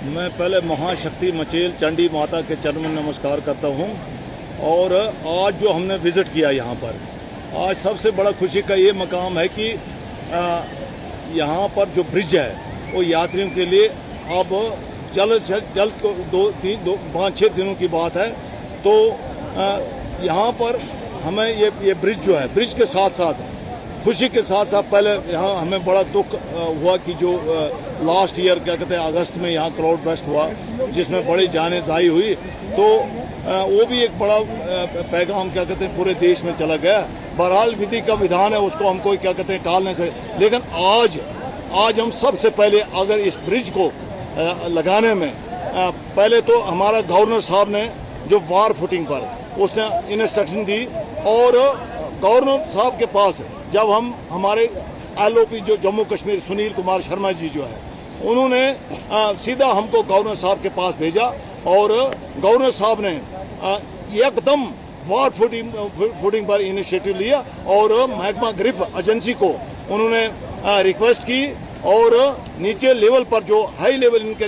मैं पहले महाशक्ति मचेल चंडी माता के चरण में नमस्कार करता हूं। और आज जो हमने विज़िट किया यहाँ पर, आज सबसे बड़ा खुशी का ये मकाम है कि यहाँ पर जो ब्रिज है वो यात्रियों के लिए अब जल्द 5-6 दिनों की बात है। तो यहाँ पर हमें ये ब्रिज जो है, ब्रिज के साथ साथ खुशी के साथ साथ पहले यहाँ हमें बड़ा दुख हुआ कि जो लास्ट ईयर क्या कहते हैं अगस्त में यहाँ क्राउड बस्ट हुआ, जिसमें बड़ी जानें ज़ाई हुई। तो वो भी एक बड़ा पैगाम क्या कहते हैं पूरे देश में चला गया। बहरहाल विधि का विधान है, उसको हमको क्या कहते हैं टालने से। लेकिन आज हम सबसे पहले अगर इस ब्रिज को लगाने में पहले तो हमारा गवर्नर साहब ने जो वार फुटिंग पर उसने इंस्ट्रक्शन दी, और गवर्नर साहब के पास जब हम हमारे LOP जो जम्मू कश्मीर सुनील कुमार शर्मा जी जो है, उन्होंने सीधा हमको गवर्नर साहब के पास भेजा, और गवर्नर साहब ने एकदम वार फुटिंग पर इनिशिएटिव लिया और महकमा गिरफ्त एजेंसी को उन्होंने रिक्वेस्ट की, और नीचे लेवल पर जो हाई लेवल इनके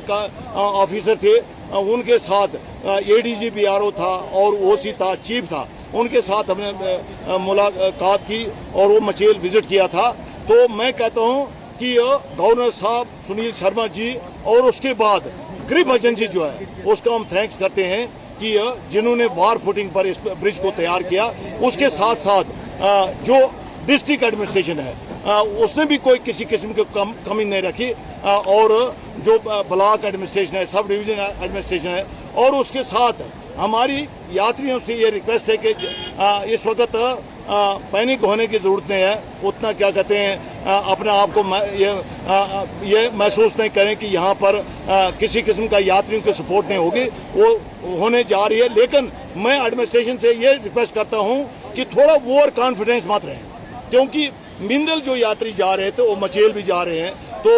ऑफिसर थे उनके साथ ADG BRO था और OC था, चीफ था, उनके साथ हमने मुलाकात की और वो मचेल विजिट किया था। तो मैं कहता हूँ कि गवर्नर साहब सुनील शर्मा जी और उसके बाद गिरफ्त एजेंसी जो है उसका हम थैंक्स करते हैं कि जिन्होंने वार फुटिंग पर इस ब्रिज को तैयार किया। उसके साथ साथ जो डिस्ट्रिक्ट एडमिनिस्ट्रेशन है उसने भी कोई किसी किस्म की कमी नहीं रखी, और जो ब्लॉक एडमिनिस्ट्रेशन है, सब डिवीजन एडमिनिस्ट्रेशन है, और उसके साथ हमारी यात्रियों से ये रिक्वेस्ट है कि इस वक्त पैनिक होने की ज़रूरत नहीं है। उतना क्या कहते हैं अपने आप को ये महसूस नहीं करें कि यहाँ पर किसी किस्म का यात्रियों की सपोर्ट नहीं होगी, वो होने जा रही है। लेकिन मैं एडमिनिस्ट्रेशन से ये रिक्वेस्ट करता हूँ कि थोड़ा ओवर कॉन्फिडेंस मत रहें, क्योंकि मिंदल जो यात्री जा रहे थे वो मचेल भी जा रहे हैं। तो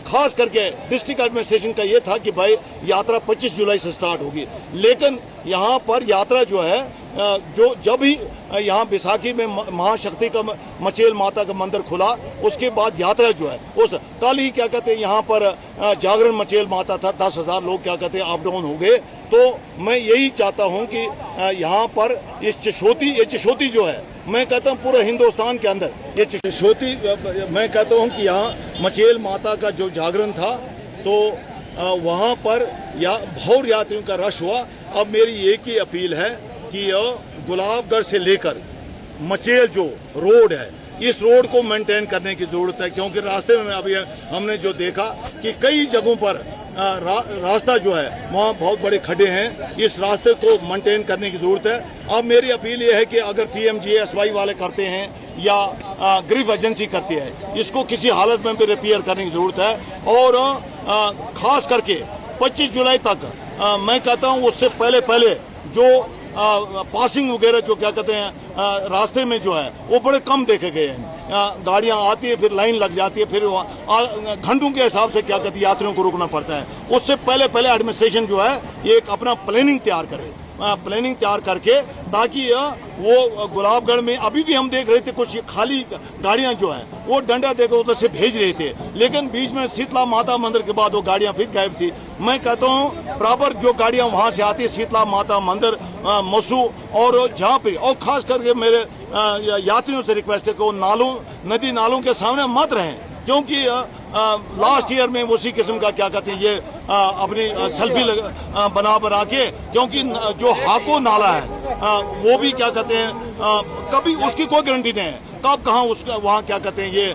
खास करके डिस्ट्रिक्ट एडमिनिस्ट्रेशन का ये था कि भाई यात्रा 25 जुलाई से स्टार्ट होगी, लेकिन यहाँ पर यात्रा जो है जो जब ही यहाँ बैसाखी में महाशक्ति का मचेल माता का मंदिर खुला, उसके बाद यात्रा जो है उस कल ही क्या कहते हैं यहाँ पर जागरण मचेल माता था, 10,000 लोग क्या कहते हैं अप डाउन हो गए। तो मैं यही चाहता हूँ कि यहाँ पर ये चिशोती जो है, मैं कहता हूँ पूरे हिंदुस्तान के अंदर ये चिशोती, मैं कहता हूँ कि यहाँ मचेल माता का जो जागरण था तो वहाँ पर बहुत यात्रियों का रश हुआ। अब मेरी एक ही अपील है कि गुलाबगढ़ से लेकर मचेल जो रोड है, इस रोड को मेंटेन करने की ज़रूरत है, क्योंकि रास्ते में अभी हमने जो देखा कि कई जगहों पर रास्ता जो है वहाँ बहुत बड़े खड्डे हैं। इस रास्ते को मेंटेन करने की ज़रूरत है। अब मेरी अपील ये है कि अगर PMGSY वाले करते हैं या गिरफ्त एजेंसी करती है, इसको किसी हालत में भी रिपेयर करने की ज़रूरत है। और ख़ास करके 25 जुलाई तक मैं कहता हूँ उससे पहले जो पासिंग वगैरह जो क्या कहते हैं रास्ते में जो है वो बड़े कम देखे गए हैं। गाड़ियां आती है, फिर लाइन लग जाती है, फिर घंटों के हिसाब से क्या कहते हैं यात्रियों को रुकना पड़ता है। उससे पहले एडमिनिस्ट्रेशन जो है ये एक अपना प्लानिंग तैयार करे, प्लानिंग तैयार करके, ताकि वो गुलाबगढ़ में अभी भी हम देख रहे थे कुछ खाली गाड़ियां जो है वो डंडा देकर उधर से भेज रहे थे, लेकिन बीच में शीतला माता मंदिर के बाद वो गाड़ियां फिर गायब थी। मैं कहता हूँ बराबर जो गाड़ियां वहां से आती है शीतला माता मंदिर, मसू और जहाँ पे, और खास करके मेरे यात्रियों से रिक्वेस्ट है कि वो नदी नालों के सामने मत रहें, क्योंकि लास्ट ईयर में उसी किस्म का क्या कहते हैं ये अपनी सेल्फी बना के, क्योंकि जो हाको नाला है वो भी क्या कहते हैं कभी उसकी कोई गारंटी नहीं है कब कहाँ उसका वहाँ क्या कहते हैं ये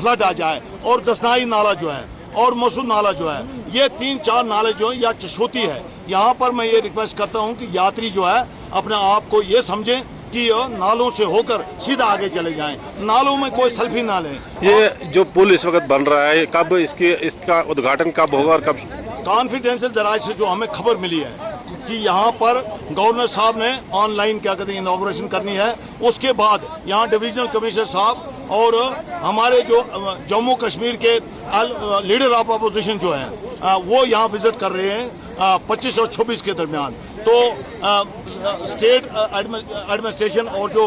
फ्लड आ जाए। और जसनाई नाला जो है और मसूद नाला जो है, ये 3-4 नाले जो है या चिशोती है। यहाँ पर मैं ये रिक्वेस्ट करता हूँ कि यात्री जो है अपने आप को ये समझें कि नालों से होकर सीधा आगे चले जाएं, नालों में कोई सेल्फी ना लें। ये जो पुल इस वक्त बन रहा है, कब इसका उद्घाटन कब होगा और कब? कॉन्फिडेंशियल जराये से जो हमें खबर मिली है कि यहाँ पर गवर्नर साहब ने ऑनलाइन क्या कहते हैं इनॉग्रेशन करनी है, उसके बाद यहाँ डिविजनल कमिश्नर साहब और हमारे जो जम्मू कश्मीर के लीडर ऑफ अपोजिशन जो है वो यहाँ विजिट कर रहे हैं 25 और 26 के दरमियान। तो स्टेट एडमिनिस्ट्रेशन और जो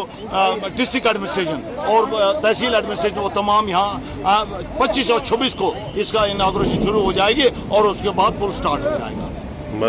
डिस्ट्रिक्ट एडमिनिस्ट्रेशन और तहसील एडमिनिस्ट्रेशन वो तमाम यहाँ 25 और 26 को इसका इनाग्रेशन शुरू हो जाएगी और उसके बाद पुल स्टार्ट हो जाएगा।